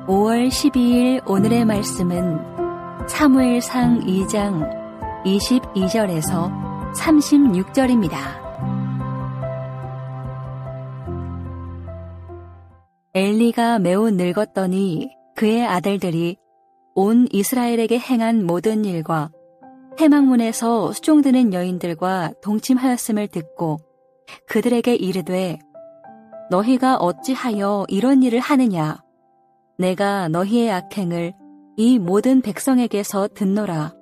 5월 12일 오늘의 말씀은 사무엘상 2장 22절에서 36절입니다. 엘리가 매우 늙었더니 그의 아들들이 온 이스라엘에게 행한 모든 일과 회막문에서 수종드는 여인들과 동침하였음을 듣고 그들에게 이르되 너희가 어찌하여 이런 일을 하느냐? 내가 너희의 악행을 이 모든 백성에게서 듣노라.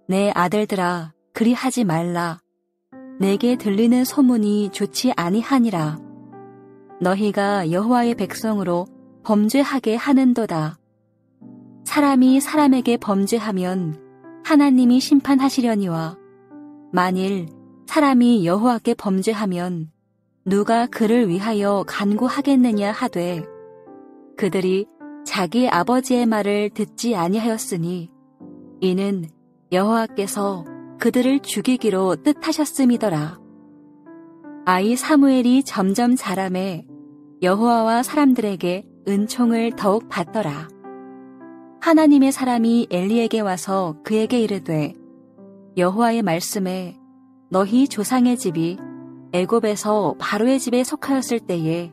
내 아들들아, 그리하지 말라. 내게 들리는 소문이 좋지 아니하니라. 너희가 여호와의 백성으로 범죄하게 하는도다. 사람이 사람에게 범죄하면 하나님이 심판하시려니와 만일 사람이 여호와께 범죄하면 누가 그를 위하여 간구하겠느냐 하되 그들이 자기 아버지의 말을 듣지 아니하였으니 이는 여호와께서 그들을 죽이기로 뜻하셨음이더라. 아이 사무엘이 점점 자라매 여호와와 사람들에게 은총을 더욱 받더라. 하나님의 사람이 엘리에게 와서 그에게 이르되 여호와의 말씀에 너희 조상의 집이 애굽에서 바로의 집에 속하였을 때에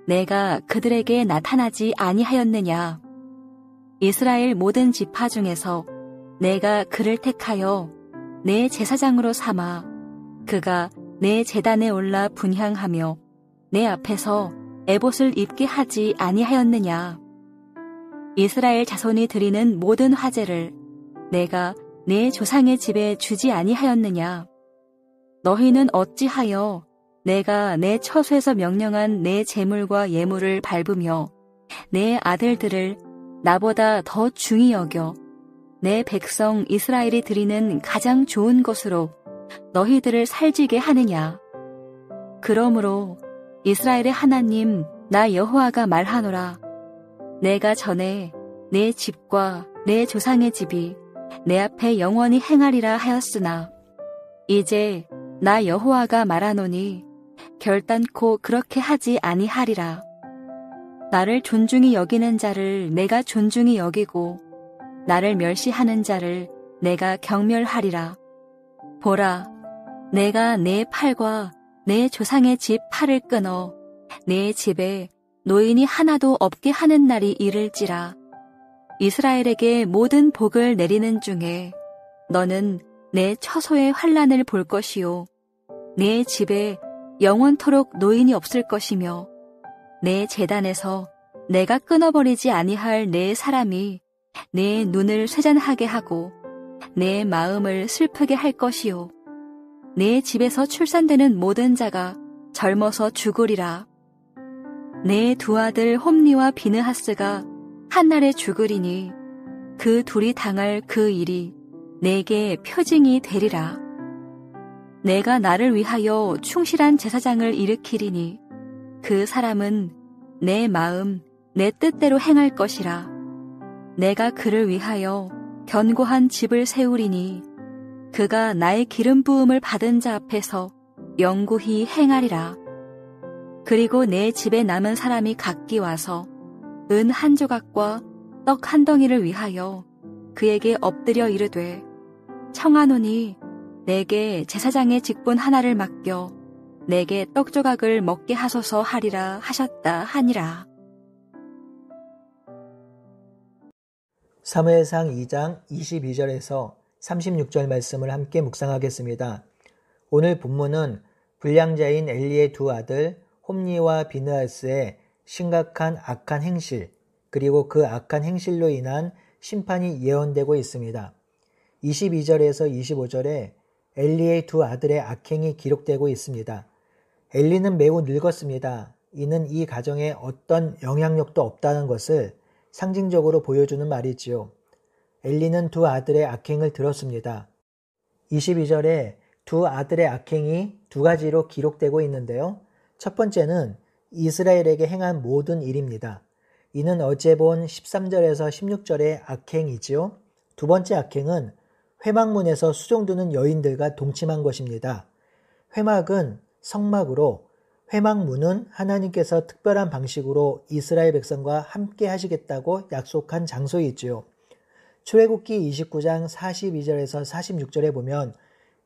내가 그들에게 나타나지 아니하였느냐. 이스라엘 모든 지파 중에서 내가 그를 택하여 내 제사장으로 삼아 그가 내 제단에 올라 분향하며 내 앞에서 에봇을 입게 하지 아니하였느냐. 이스라엘 자손이 드리는 모든 화제를 내가 내 조상의 집에 주지 아니하였느냐. 너희는 어찌하여 내가 내 처소에서 명령한 내 제물과 예물을 밟으며 내 아들들을 나보다 더 중히 여겨 내 백성 이스라엘이 드리는 가장 좋은 것으로 너희들을 살지게 하느냐. 그러므로 이스라엘의 하나님 나 여호와가 말하노라. 내가 전에 내 집과 내 조상의 집이 내 앞에 영원히 행하리라 하였으나 이제 나 여호와가 말하노니 결단코 그렇게 하지 아니하리라. 나를 존중히 여기는 자를 내가 존중히 여기고 나를 멸시하는 자를 내가 경멸하리라. 보라, 내가 내 팔과 내 조상의 집 팔을 끊어 내 집에 노인이 하나도 없게 하는 날이 이를지라. 이스라엘에게 모든 복을 내리는 중에 너는 내 처소의 환난을 볼 것이요 내 집에 영원토록 노인이 없을 것이며 내 제단에서 내가 끊어버리지 아니할 내 사람이 내 눈을 쇠잔하게 하고 내 마음을 슬프게 할 것이요 내 집에서 출산되는 모든 자가 젊어서 죽으리라. 내 두 아들 홈니와 비느하스가 한날에 죽으리니 그 둘이 당할 그 일이 내게 표징이 되리라. 내가 나를 위하여 충실한 제사장을 일으키리니 그 사람은 내 마음, 내 뜻대로 행할 것이라. 내가 그를 위하여 견고한 집을 세우리니 그가 나의 기름 부음을 받은 자 앞에서 영구히 행하리라. 그리고 내 집에 남은 사람이 각기 와서 은 한 조각과 떡 한 덩이를 위하여 그에게 엎드려 이르되 청하노니 내게 제사장의 직분 하나를 맡겨 내게 떡 조각을 먹게 하소서 하리라 하셨다 하니라. 사무엘상 2장 22절에서 36절 말씀을 함께 묵상하겠습니다. 오늘 본문은 불량자인 엘리의 두 아들 홈니와 비느하스의 심각한 악한 행실, 그리고 그 악한 행실로 인한 심판이 예언되고 있습니다. 22절에서 25절에 엘리의 두 아들의 악행이 기록되고 있습니다. 엘리는 매우 늙었습니다. 이는 이 가정에 어떤 영향력도 없다는 것을 상징적으로 보여주는 말이지요. 엘리는 두 아들의 악행을 들었습니다. 22절에 두 아들의 악행이 두 가지로 기록되고 있는데요. 첫 번째는 이스라엘에게 행한 모든 일입니다. 이는 어제 본 13절에서 16절의 악행이지요. 두 번째 악행은 회막문에서 수종드는 여인들과 동침한 것입니다. 회막은 성막으로 회막문은 하나님께서 특별한 방식으로 이스라엘 백성과 함께 하시겠다고 약속한 장소이지요. 출애굽기 29장 42절에서 46절에 보면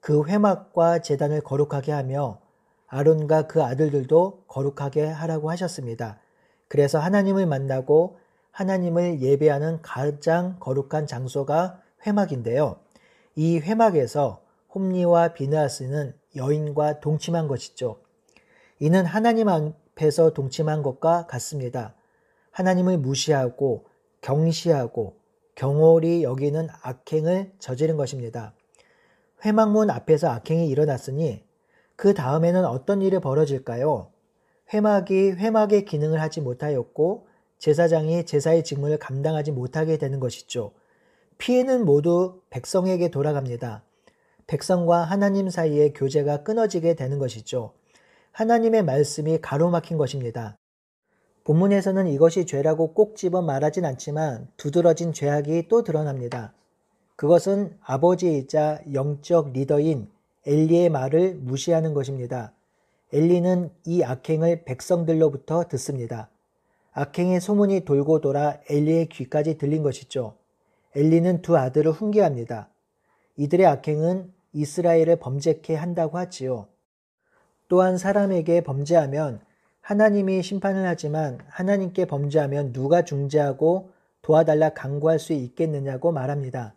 그 회막과 제단을 거룩하게 하며 아론과 그 아들들도 거룩하게 하라고 하셨습니다. 그래서 하나님을 만나고 하나님을 예배하는 가장 거룩한 장소가 회막인데요. 이 회막에서 홈리와 비느하스는 여인과 동침한 것이죠. 이는 하나님 앞에서 동침한 것과 같습니다. 하나님을 무시하고 경시하고 경홀히 여기는 악행을 저지른 것입니다. 회막문 앞에서 악행이 일어났으니 그 다음에는 어떤 일이 벌어질까요? 회막이 회막의 기능을 하지 못하였고 제사장이 제사의 직무를 감당하지 못하게 되는 것이죠. 피해는 모두 백성에게 돌아갑니다. 백성과 하나님 사이의 교제가 끊어지게 되는 것이죠. 하나님의 말씀이 가로막힌 것입니다. 본문에서는 이것이 죄라고 꼭 집어 말하진 않지만 두드러진 죄악이 또 드러납니다. 그것은 아버지이자 영적 리더인 엘리의 말을 무시하는 것입니다. 엘리는 이 악행을 백성들로부터 듣습니다. 악행의 소문이 돌고 돌아 엘리의 귀까지 들린 것이죠. 엘리는 두 아들을 훈계합니다. 이들의 악행은 이스라엘을 범죄케 한다고 하지요. 또한 사람에게 범죄하면 하나님이 심판을 하지만 하나님께 범죄하면 누가 중재하고 도와달라 간구할 수 있겠느냐고 말합니다.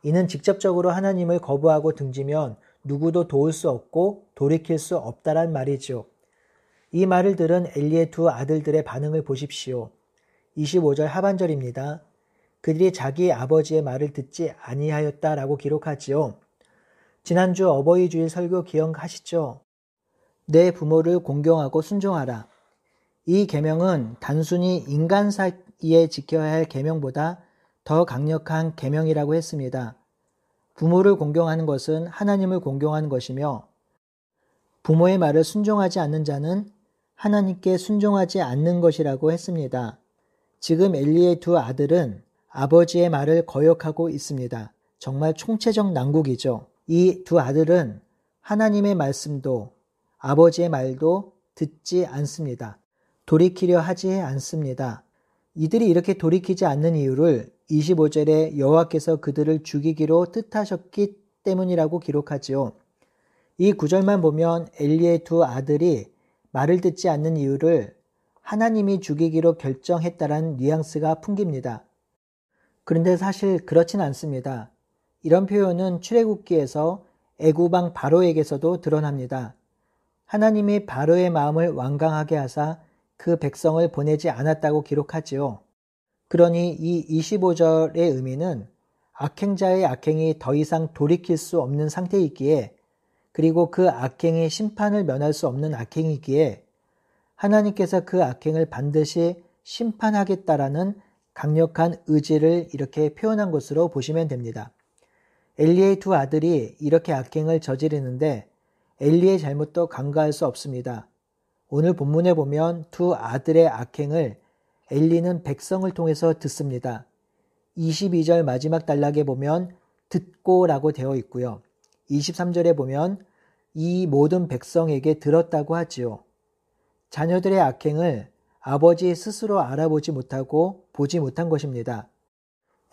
이는 직접적으로 하나님을 거부하고 등지면 누구도 도울 수 없고 돌이킬 수 없다란 말이지요. 이 말을 들은 엘리의 두 아들들의 반응을 보십시오. 25절 하반절입니다. 그들이 자기 아버지의 말을 듣지 아니하였다라고 기록하지요. 지난주 어버이 주일 설교 기억하시죠? 내 부모를 공경하고 순종하라. 이 계명은 단순히 인간 사이에 지켜야 할 계명보다 더 강력한 계명이라고 했습니다. 부모를 공경하는 것은 하나님을 공경하는 것이며 부모의 말을 순종하지 않는 자는 하나님께 순종하지 않는 것이라고 했습니다. 지금 엘리의 두 아들은 아버지의 말을 거역하고 있습니다. 정말 총체적 난국이죠. 이 두 아들은 하나님의 말씀도 아버지의 말도 듣지 않습니다. 돌이키려 하지 않습니다. 이들이 이렇게 돌이키지 않는 이유를 25절에 여호와께서 그들을 죽이기로 뜻하셨기 때문이라고 기록하지요. 이 구절만 보면 엘리의 두 아들이 말을 듣지 않는 이유를 하나님이 죽이기로 결정했다라는 뉘앙스가 풍깁니다. 그런데 사실 그렇진 않습니다. 이런 표현은 출애굽기에서 애굽왕 바로에게서도 드러납니다. 하나님이 바로의 마음을 완강하게 하사 그 백성을 보내지 않았다고 기록하지요. 그러니 이 25절의 의미는 악행자의 악행이 더 이상 돌이킬 수 없는 상태이기에 그리고 그 악행이 심판을 면할 수 없는 악행이기에 하나님께서 그 악행을 반드시 심판하겠다라는 강력한 의지를 이렇게 표현한 것으로 보시면 됩니다. 엘리의 두 아들이 이렇게 악행을 저지르는데 엘리의 잘못도 간과할 수 없습니다. 오늘 본문에 보면 두 아들의 악행을 엘리는 백성을 통해서 듣습니다. 22절 마지막 단락에 보면 듣고라고 되어 있고요. 23절에 보면 이 모든 백성에게 들었다고 하지요. 자녀들의 악행을 아버지 스스로 알아보지 못하고 보지 못한 것입니다.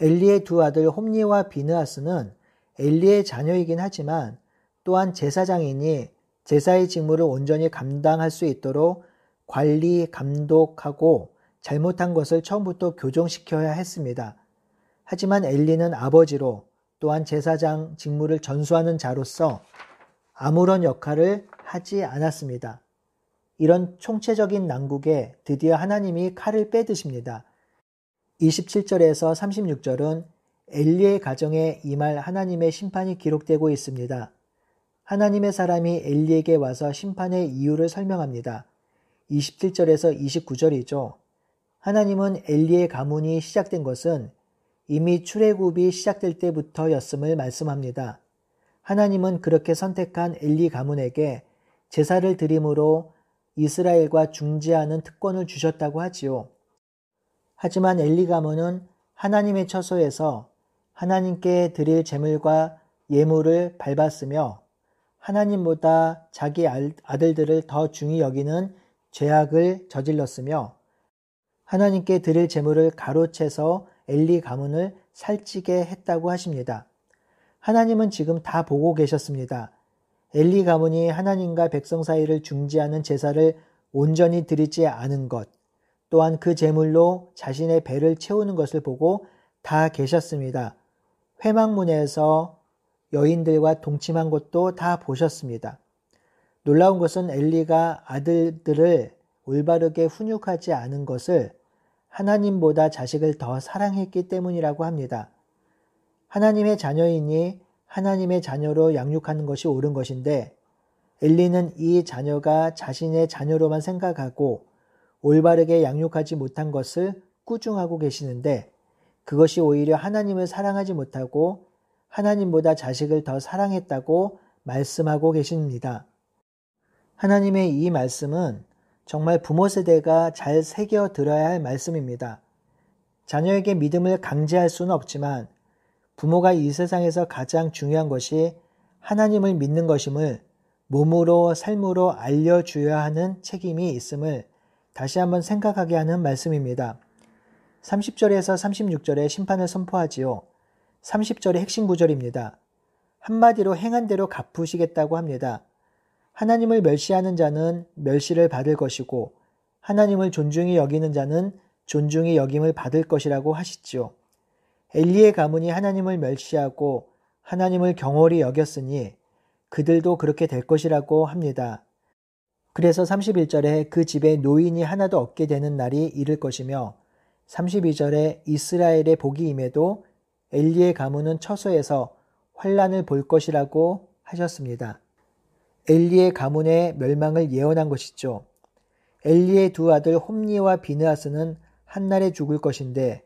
엘리의 두 아들 홈리와 비느하스는 엘리의 자녀이긴 하지만 또한 제사장이니 제사의 직무를 온전히 감당할 수 있도록 관리, 감독하고 잘못한 것을 처음부터 교정시켜야 했습니다. 하지만 엘리는 아버지로 또한 제사장 직무를 전수하는 자로서 아무런 역할을 하지 않았습니다. 이런 총체적인 난국에 드디어 하나님이 칼을 빼드십니다. 27절에서 36절은 엘리의 가정에 임할 하나님의 심판이 기록되고 있습니다. 하나님의 사람이 엘리에게 와서 심판의 이유를 설명합니다. 27절에서 29절이죠. 하나님은 엘리의 가문이 시작된 것은 이미 출애굽이 시작될 때부터였음을 말씀합니다. 하나님은 그렇게 선택한 엘리 가문에게 제사를 드림으로 이스라엘과 중재하는 특권을 주셨다고 하지요. 하지만 엘리 가문은 하나님의 처소에서 하나님께 드릴 제물과 예물을 밟았으며 하나님보다 자기 아들들을 더 중히 여기는 죄악을 저질렀으며 하나님께 드릴 제물을 가로채서 엘리 가문을 살찌게 했다고 하십니다. 하나님은 지금 다 보고 계셨습니다. 엘리 가문이 하나님과 백성 사이를 중지하는 제사를 온전히 드리지 않은 것, 또한 그 제물로 자신의 배를 채우는 것을 보고 다 계셨습니다. 회막문에서 여인들과 동침한 것도 다 보셨습니다. 놀라운 것은 엘리가 아들들을 올바르게 훈육하지 않은 것을 하나님보다 자식을 더 사랑했기 때문이라고 합니다. 하나님의 자녀이니 하나님의 자녀로 양육하는 것이 옳은 것인데 엘리는 이 자녀가 자신의 자녀로만 생각하고 올바르게 양육하지 못한 것을 꾸중하고 계시는데 그것이 오히려 하나님을 사랑하지 못하고 하나님보다 자식을 더 사랑했다고 말씀하고 계십니다. 하나님의 이 말씀은 정말 부모 세대가 잘 새겨 들어야 할 말씀입니다. 자녀에게 믿음을 강제할 수는 없지만 부모가 이 세상에서 가장 중요한 것이 하나님을 믿는 것임을 몸으로 삶으로 알려줘야 하는 책임이 있음을 다시 한번 생각하게 하는 말씀입니다. 30절에서 36절에 심판을 선포하지요. 30절의 핵심 구절입니다. 한마디로 행한 대로 갚으시겠다고 합니다. 하나님을 멸시하는 자는 멸시를 받을 것이고 하나님을 존중히 여기는 자는 존중히 여김을 받을 것이라고 하시지요. 엘리의 가문이 하나님을 멸시하고 하나님을 경홀히 여겼으니 그들도 그렇게 될 것이라고 합니다. 그래서 31절에 그 집에 노인이 하나도 없게 되는 날이 이를 것이며 32절에 이스라엘의 복이 임해도 엘리의 가문은 처소에서 환난을 볼 것이라고 하셨습니다. 엘리의 가문의 멸망을 예언한 것이죠. 엘리의 두 아들 홈니와 비느하스는 한날에 죽을 것인데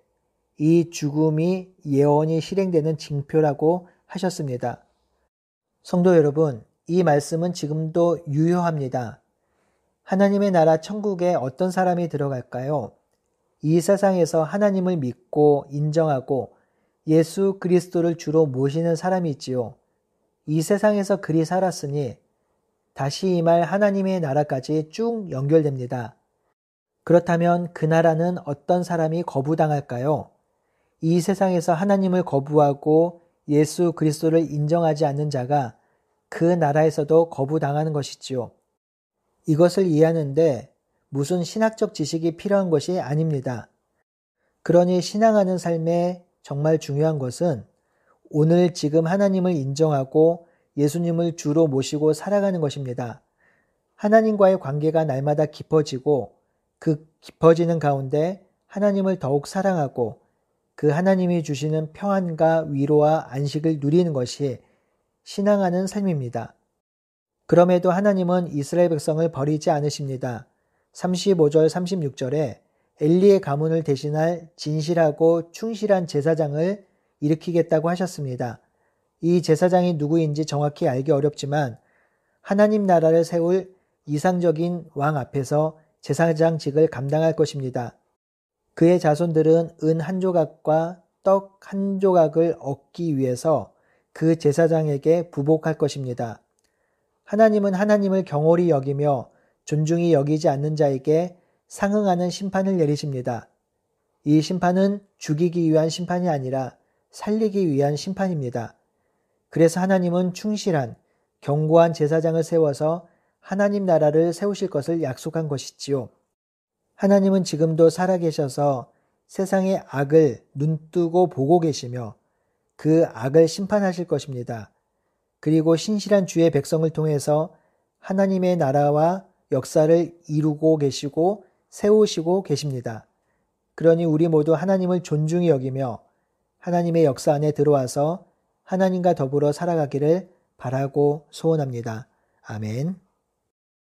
이 죽음이 예언이 실행되는 징표라고 하셨습니다. 성도 여러분, 이 말씀은 지금도 유효합니다. 하나님의 나라 천국에 어떤 사람이 들어갈까요? 이 세상에서 하나님을 믿고 인정하고 예수 그리스도를 주로 모시는 사람이 있지요. 이 세상에서 그리 살았으니 다시 임할 하나님의 나라까지 쭉 연결됩니다. 그렇다면 그 나라는 어떤 사람이 거부당할까요? 이 세상에서 하나님을 거부하고 예수 그리스도를 인정하지 않는 자가 그 나라에서도 거부당하는 것이지요. 이것을 이해하는데 무슨 신학적 지식이 필요한 것이 아닙니다. 그러니 신앙하는 삶에 정말 중요한 것은 오늘 지금 하나님을 인정하고 예수님을 주로 모시고 살아가는 것입니다. 하나님과의 관계가 날마다 깊어지고 그 깊어지는 가운데 하나님을 더욱 사랑하고 그 하나님이 주시는 평안과 위로와 안식을 누리는 것이 신앙하는 삶입니다. 그럼에도 하나님은 이스라엘 백성을 버리지 않으십니다. 35절 36절에 엘리의 가문을 대신할 진실하고 충실한 제사장을 일으키겠다고 하셨습니다. 이 제사장이 누구인지 정확히 알기 어렵지만 하나님 나라를 세울 이상적인 왕 앞에서 제사장직을 감당할 것입니다. 그의 자손들은 은 한 조각과 떡 한 조각을 얻기 위해서 그 제사장에게 부복할 것입니다. 하나님은 하나님을 경홀히 여기며 존중히 여기지 않는 자에게 상응하는 심판을 내리십니다. 이 심판은 죽이기 위한 심판이 아니라 살리기 위한 심판입니다. 그래서 하나님은 충실한 견고한 제사장을 세워서 하나님 나라를 세우실 것을 약속한 것이지요. 하나님은 지금도 살아계셔서 세상의 악을 눈뜨고 보고 계시며 그 악을 심판하실 것입니다. 그리고 신실한 주의 백성을 통해서 하나님의 나라와 역사를 이루고 계시고 세우시고 계십니다. 그러니 우리 모두 하나님을 존중히 여기며 하나님의 역사 안에 들어와서 하나님과 더불어 살아가기를 바라고 소원합니다. 아멘.